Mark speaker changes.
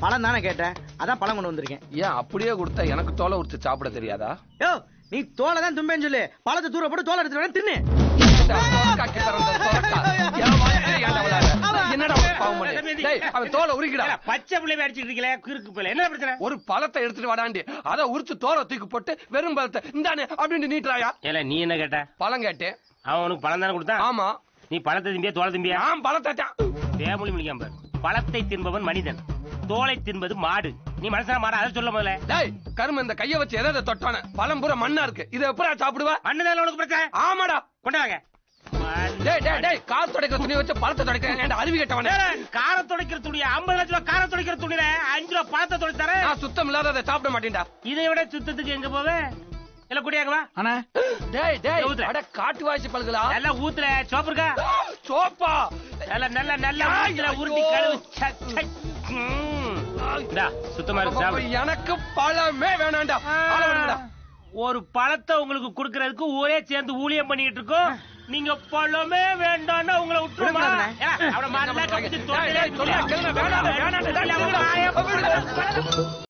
Speaker 1: பழம் தானே கேட்டேன், அதான் பழம் கொண்டு வந்திருக்கேன்.
Speaker 2: ஏன் அப்படியே கொடுத்தா எனக்கு தோலை உரிச்சு சாப்பிட தெரியாதா?
Speaker 1: யோ, நீ தோலை தான் தும்பேன்னு சொல்லு, பழத்தை தூர போட்டு தோலை எடுத்து வேணா தின்னு.
Speaker 3: பச்சை பிள்ளை அடிச்சிட்டு இருக்கீங்களே, கிறுக்கு பிள்ளை, என்ன பிரச்சனை?
Speaker 2: ஒரு பழத்தை எடுத்துட்டு வாடாண்டி, அதை உரிச்சு தோலை தூக்கி போட்டு வெறும் பழத்தை இந்தானே அப்படின்னு நீட்டுறாயா?
Speaker 3: ஏல நீ என்ன கேட்ட?
Speaker 2: பழம் கேட்டேன்.
Speaker 3: அவன் உனக்கு பழம் தானே கொடுத்தான்?
Speaker 2: ஆமா.
Speaker 3: நீ பழத்தை திம்பியா தோலை திம்பியா?
Speaker 2: பழத்தை
Speaker 3: தேமொழி முடிக்காம பழத்தை தின்பவன் மனிதன், தோலை தின்பது மாடு. நீ மனுஷனா மாடா? அதை சொல்ல முதல்ல.
Speaker 2: டேய் கரும, இந்த கைய வச்சு எதை தொட்டானே? பழம் பூரா மண்ணா இருக்கு, இதை எப்படா சாப்பிடுவா?
Speaker 3: அண்ணன் உனக்கு பிரச்சனை?
Speaker 2: ஆமாடா.
Speaker 3: கொண்டாங்க.
Speaker 2: கார் துடைக்கிற துணி வச்சு பழத்தை துடைக்கிறேன், அருவி கேட்டவனே.
Speaker 3: கார துடைக்கிற துணியா? 50 லட்சம் ரூபாய் கார துடைக்கிற துணியில 5 ரூபாய் பழத்தை துடைத்தாரு.
Speaker 2: நான் சுத்தம் இல்லாத அதை சாப்பிட மாட்டேன்டா.
Speaker 3: இதை விட சுத்தத்துக்கு எங்க போவே? எல்லாம் குடியாங்க வா.
Speaker 1: அண்ணா
Speaker 2: அட காட்டு வாசி பல்களா?
Speaker 3: எல்லாம் ஊத்துல சோப்பு இருக்கா?
Speaker 2: சோப்பா?
Speaker 3: நல்ல ஊத்துல உருட்டி கழுவு. சுத்தமா இருக்கு.
Speaker 2: எனக்கு பழமே வேணாண்டா.
Speaker 3: ஒரு பழத்தை உங்களுக்கு குடுக்கறதுக்கு ஊரே சேர்ந்து ஊழியம் பண்ணிட்டு இருக்கோம். நீங்க பழமே வேண்டாம்னா உங்களை விட்டுருமா? அவட மாட்டல கப்பிச்சு